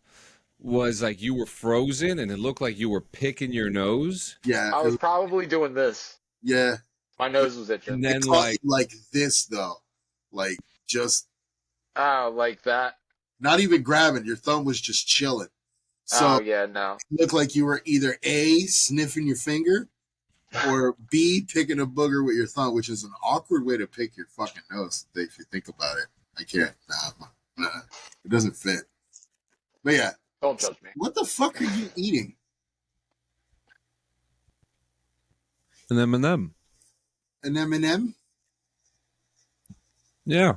was like you were frozen and it looked like you were picking your nose.
Yeah.
I was probably doing this.
Yeah.
My nose was itching.
And then
It caught
like
you like this though. Like just
Oh, like that.
not even grabbing. Your thumb was just chilling. So
Oh yeah, no.
it looked like you were either A, sniffing your finger, or B, picking a booger with your thumb, which is an awkward way to pick your fucking nose if you think about it. I can't. Nah. It doesn't fit. But yeah.
Don't judge me.
What the fuck are you eating?
an M&M.
An M&M?
Yeah.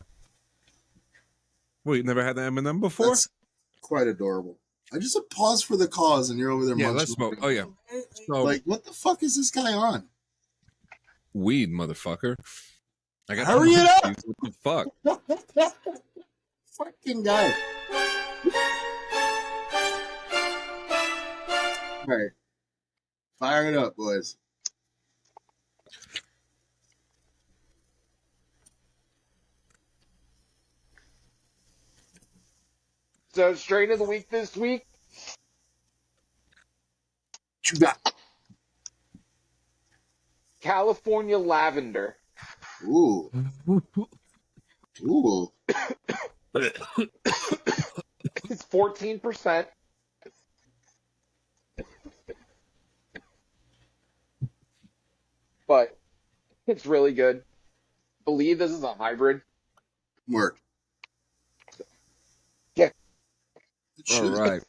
Well, you never had an M&M before?
That's quite adorable. I just said pause for the cause, and you're over there
Yeah,
munching.
let's smoke. Oh yeah. So,
Like, what the fuck is this guy on?
weed, motherfucker. I got
Hurry it up!
What the fuck?
Fucking guy. All right. Fire it up, boys.
So strain of the week this week.
What you got?
California lavender.
Ooh. Ooh.
It's 14%. But it's really good. Believe this is a hybrid.
Work.
Yeah.
It
All
should.
right.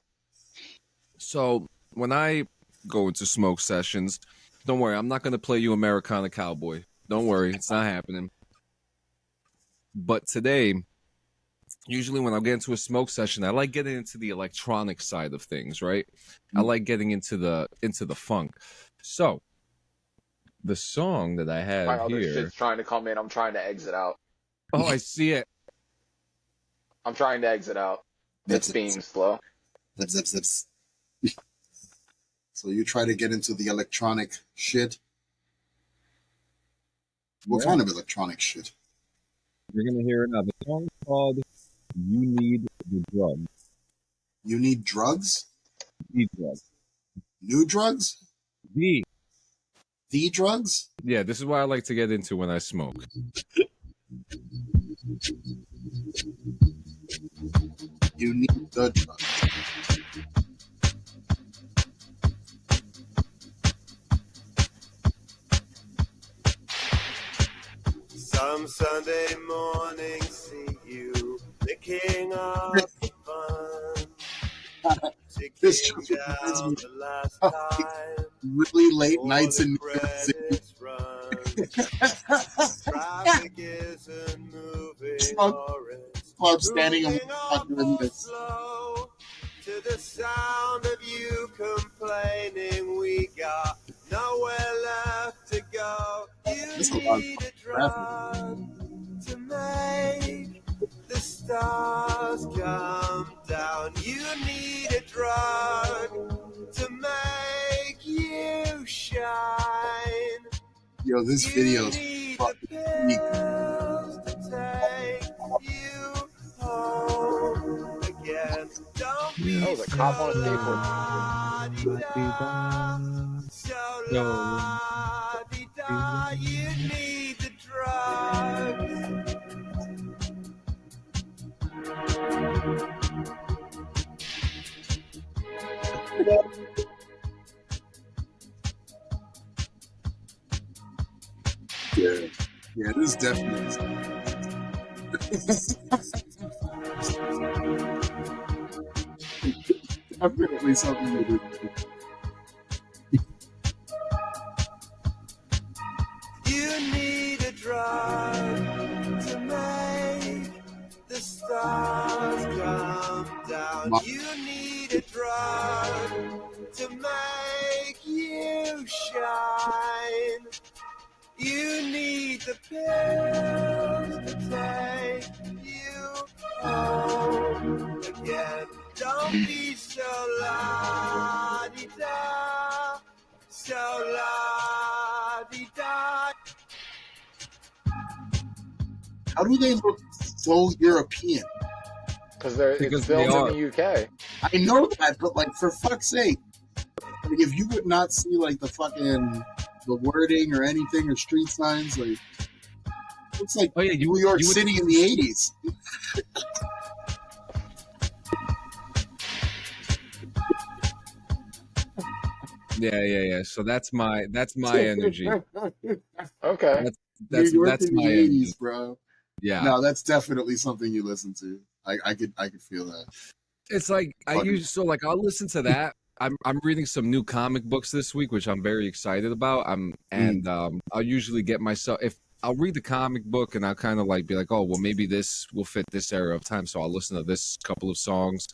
So when I go into smoke sessions, don't worry, I'm not going to play you Americana Cowboy. Don't worry, it's not happening. But today, usually when I get into a smoke session, I like getting into the electronic side of things, right? I like getting into the funk. So the song that I have
My other
here.
shit's trying to come in. I'm trying to exit out.
Oh, I see it.
I'm trying to exit out. It's being slow.
Zips. So you try to get into the electronic shit. What kind of electronic shit?
You're going to hear it now. The song is called You Need the Drug.
You need drugs?
The drug.
New drugs?
The.
The drugs?
Yeah, this is what I like to get into when I smoke.
You need the drugs.
Some Sunday morning, see you, the king of fun.
This
Ticking
just reminds
down
me
the last
of
time.
really late
For
nights in
the
New York City.
credits run. Traffic isn't moving or it's
Club standing and
moving
doing
awful
this.
slow. To the sound of you complaining, we got nowhere left to go. You
This is a lot of
need a
traffic.
drug to make the stars come down. You need a drug to make you shine.
Yo, this
You
video is
need
fucking
the
unique.
pills to take you home again. Don't be
Oh, the cop on a skateboard.
so la-di-da. You need the drugs.
Yeah, yeah, this is definitely. Definitely something to do.
You need a drug to make the stars come down. You need a drug to make you shine. You need the pills to take you home again. Don't be so la-di-da, so la-di-da.
How do they look so European?
Because
Because
it's
they
filmed
are.
in the UK.
I know that, but like for fuck's sake, like if you would not see like the wording or anything or street signs, like it's like
Oh yeah,
New York
you would-
City in the '80s.
Yeah. So that's my energy.
Okay.
That's
New York
that's
in
my
the
energy.
'80s, bro.
Yeah.
No, that's definitely something you listen to. I could feel that.
It's like I'll listen to that. I'm reading some new comic books this week, which I'm very excited about. I'll usually get myself if I'll read the comic book and I'll kind of like be like, oh well, maybe this will fit this era of time, so I'll listen to this couple of songs,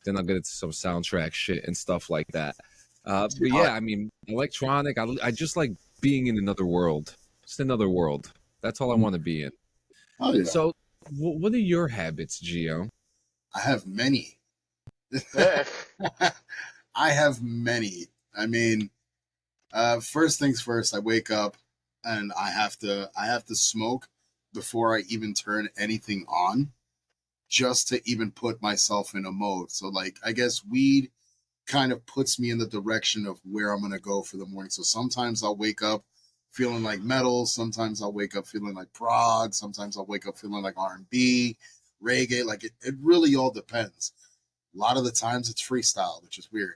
then I'll get into some soundtrack shit and stuff like that. But yeah, I mean, electronic. I just like being in another world, just another world. That's all I want to be in.
Oh yeah.
So, what are your habits, Gio?
I have many. I have many. I mean, first things first, I wake up and I have to smoke before I even turn anything on, just to even put myself in a mode. So like I guess weed kind of puts me in the direction of where I'm gonna go for the morning. So sometimes I'll wake up feeling like metal, sometimes I'll wake up feeling like prog, sometimes I'll wake up feeling like R&B, reggae, like it really all depends. A lot of the times it's freestyle, which is weird.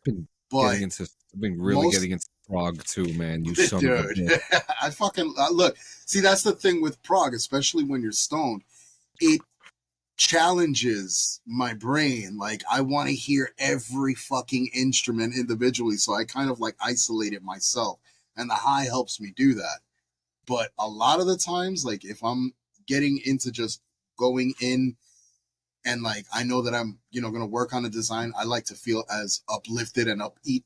But
I've been really getting into prog too, man. You son of a
dude,
bitch.
I fucking look. See, that's the thing with prog, especially when you're stoned. It challenges my brain. Like I want to hear every fucking instrument individually, so I kind of like isolate it myself, and the high helps me do that. But a lot of the times, like if I'm getting into just going in and like I know that I'm gonna work on a design, I like to feel as uplifted and upbeat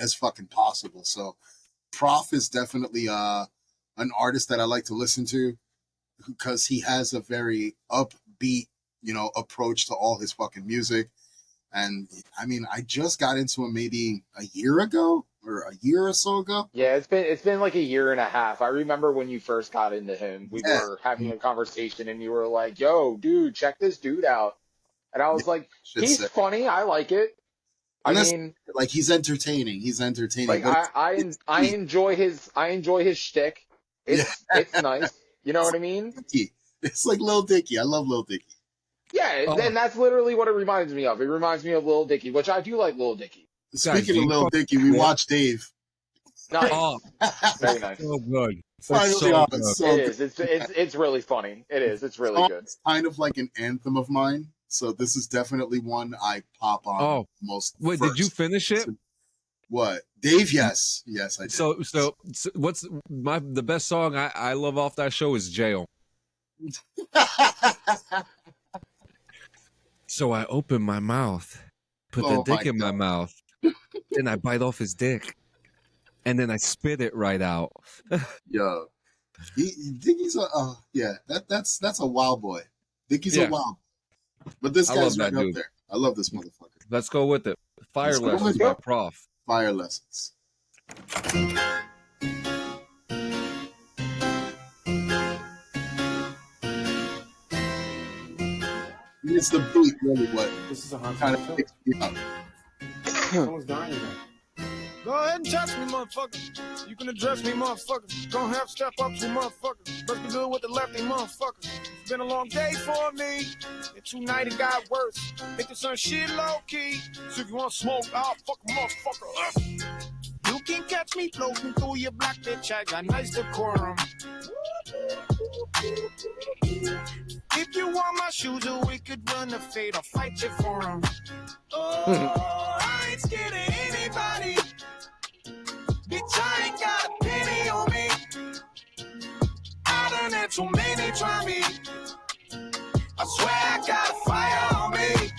as fucking possible. So Prof is definitely an artist that I like to listen to because he has a very upbeat approach to all his fucking music. And I mean, I just got into him maybe a year ago or a year or so ago.
Yeah, it's been like a year and a half. I remember when you first got into him, we
Yeah.
were having a conversation and you were like, "Yo, dude, check this dude out." And I was like,
Shit's
"He's
sick.
funny. I like it." I
And that's
mean,
like he's entertaining. He's entertaining.
like
but
I enjoy his shtick. It's nice. You know what I mean?
Dicky. It's like Lil Dicky. I love Lil Dicky.
Yeah,
Oh.
and that's literally what it reminds me of. It reminds me of Lil Dicky, which I do like Lil Dicky.
Speaking
you
of Lil Dicky, we watched Dave.
Nice.
Oh,
Very nice.
so good.
Finally,
so
on.
good.
So
It is. It's really funny. It is. It's really good.
It's kind of like an anthem of mine. So this is definitely one I pop on most.
Wait,
first.
did you finish it?
What? Dave? Yes. Yes, I did.
So what's the best song I love off that show is Jail. So I open my mouth, put the dick in my mouth, then I bite off his dick, and then I spit it right out.
Yo, Dickie's that's a wild boy. Dickie's a wild, but this guy's right up there. I love this motherfucker.
Let's go with it. Fire Lessons by Prof.
Fire Lessons. It's the beat, really, what
This is a hot
kind of picks me up.
Someone's dying there.
Go ahead and touch me, motherfucker. You can address me, motherfucker. Gonna have to step up to motherfucker. Let's be good with the lefty, motherfucker. It's been a long day for me. And tonight it got worse. Make the sun shit low key. So if you want to smoke, I'll fuck a motherfucker. You can catch me floating through your block, bitch. I got nice decorum. If you want my shoes, or we could run a fade. I'll fight you for them. Oh, I ain't scared of anybody. Bitch, I ain't got a penny on me. I done had too many try me. I swear I got a fire on me.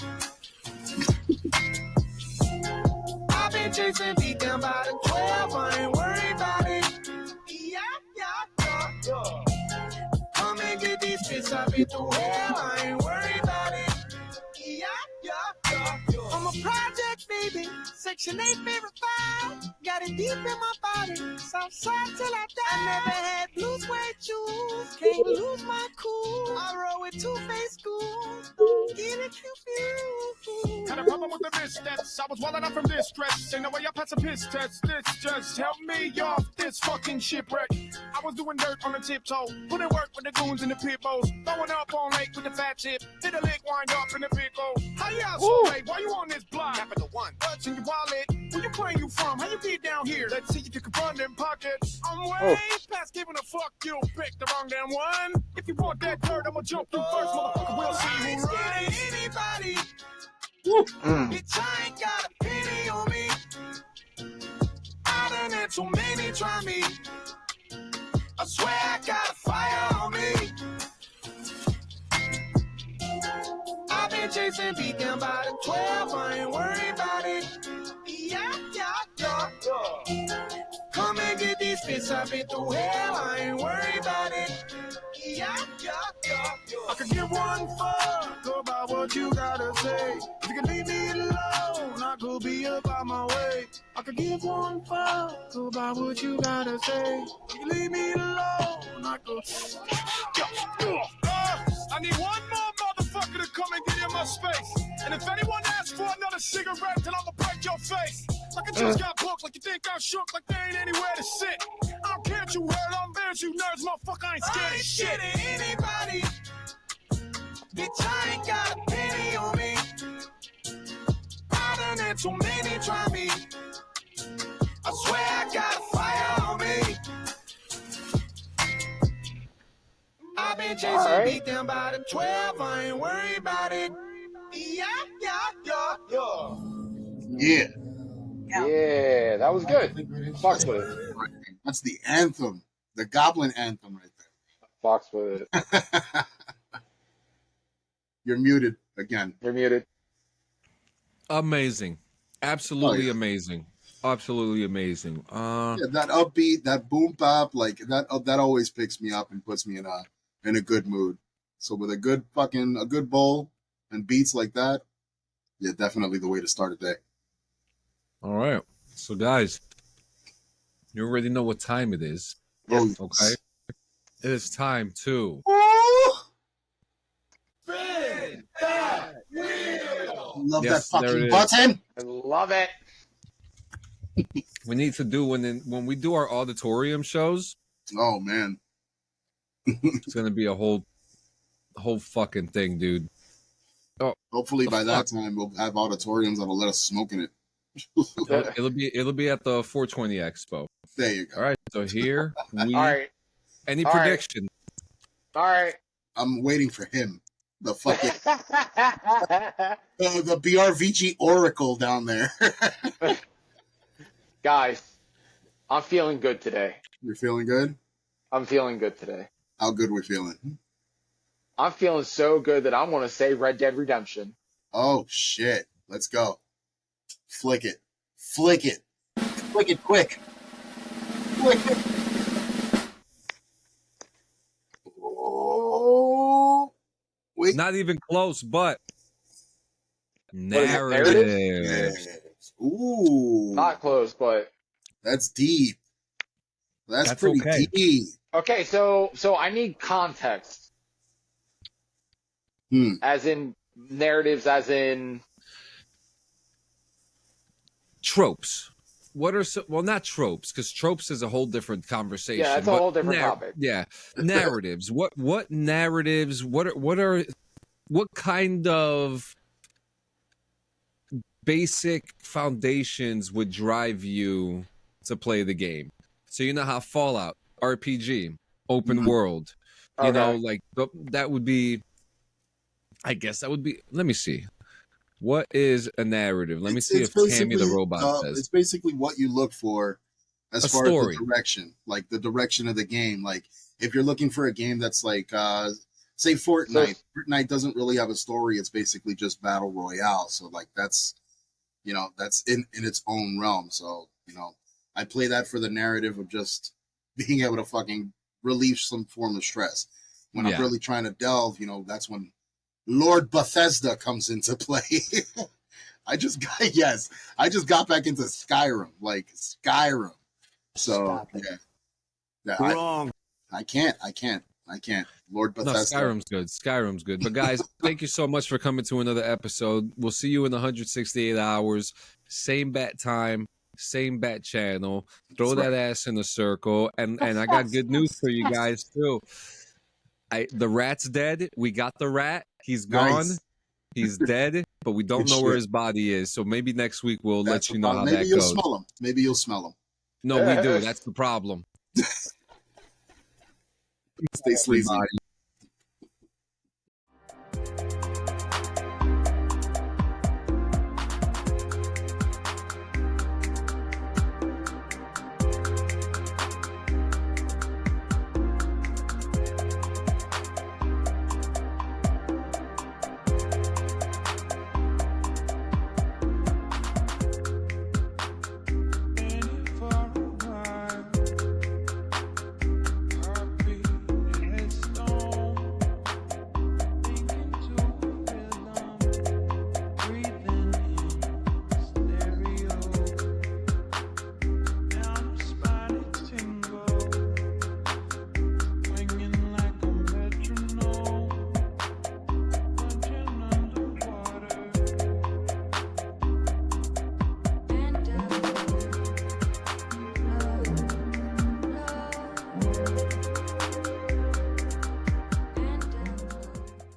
I've been chasing beat down by the 12. I ain't worried about it. Yeah. Come and get these fits. I've been through hell. I ain't worried about it. Yeah. I'm a project, baby. Section 8 verified. Got it deep in my body. Southside till I die. I never had blue suede shoes. Can't lose my cool. I roll with two-faced schools. Don't get it confused. Had a problem with the missteps. I was walling out from distress. Ain't no way I pass a piss test. This just helped me off this fucking shipwreck. I was doing dirt on the tiptoe. Putting work with the goons in the pit bulls. Throwing up on lake with the fat tip. Hit a lick, wind up in the pickle. How y'all so late? Why you on this block? Capital One. What's in your wallet? Where you playing you from? How you get down here? Let's see if you can run them pockets. I'm way past giving a fuck. You picked the wrong damn one. If you want that dirt, I'ma jump you first, motherfucker. We'll see who runs. Anybody. Bitch, I ain't got a penny on me. I done had too many try me. I swear I got a fire on me. I've been chasing beat down by the 12. I ain't worried about it. Yeah. Come and get these fits. I've been through hell. I ain't worried about it. Yeah. I could give one fuck about what you gotta say. If you can leave me alone, I could be about my way. I could give one fuck about what you gotta say. If you leave me alone, I could. I need one more motherfucker to come and get in my space. And if anyone asks for another cigarette, then I'ma break your face. Like I just got booked, like you think I shook, like there ain't anywhere to sit. I don't care what you heard, I'm bears, you nerds, motherfucker, I ain't scared of shit. Anybody. Bitch, I ain't got a penny on me. I done had too many try me. I swear I got a fire on me. I've been chasing beat down by the 12. I ain't worried about it. Yeah.
Yeah, that was good. Fox with it.
That's the anthem, the Goblin anthem, right there.
Fox with it.
You're muted again.
You're muted.
Amazing. Absolutely amazing. Absolutely amazing.
That upbeat, that boom bap, like that always picks me up and puts me in a good mood. So with a good bowl and beats like that, yeah, definitely the way to start a day.
All right. So guys, you already know what time it is.
Yes.
Okay. It is time to
Spin that wheel.
Love
Yes,
that
there
fucking
it is.
button.
I love it.
we need to do when we do our auditorium shows,
Oh man.
it's gonna be a whole fucking thing, dude. Oh,
Hopefully
the
by
fuck?
that time we'll have auditoriums that'll let us smoke in it.
It'll be at the 420 Expo.
There you go.
All right. So here we.
All right.
Any
All right.
prediction?
All right.
I'm waiting for him. The fucking the BRVG Oracle down there.
Guys, I'm feeling good today.
You're feeling good?
I'm feeling good today.
How good we feeling?
I'm feeling so good that I want to say Red Dead Redemption.
Oh shit. Let's go. Flick it. Flick it. Flick it quick. Flick it. Oh. Wait.
Not even close, but
narrative?
narrative.
Ooh.
Not close, but
That's deep. That's pretty
okay.
deep.
okay. So I need context, as in narratives, as in
Tropes. What are well, not tropes, because tropes is a whole different conversation.
Yeah, that's a whole different topic.
Yeah, narratives. What narratives? What kind of basic foundations would drive you to play the game? So you know how Fallout, RPG, open world. You know, like that would be. I guess that would be. Let me see. What is a narrative? Let me see if Tammy the robot says.
It's basically what you look for as far
story.
as the direction, like the direction of the game. Like if you're looking for a game that's like, say Fortnite. Fortnite doesn't really have a story. It's basically just battle royale. So like that's, you know, that's in its own realm. So, you know, I play that for the narrative of just being able to fucking relieve some form of stress. When I'm really trying to delve, you know, that's when Lord Bethesda comes into play. I just got back into Skyrim, like Skyrim. So yeah,
Wrong.
I can't. Lord Bethesda.
No, Skyrim's good. But guys, thank you so much for coming to another episode. We'll see you in 168 hours. Same bat time, same bat channel. Throw that ass in a circle. And I got good news for you guys too. The rat's dead. We got the rat. He's gone. Nice. He's dead, but we don't know where his body is. So maybe next week we'll let you know how that goes.
Maybe you'll smell him. Maybe you'll smell him.
No, we do. That's the problem.
Stay sleazy.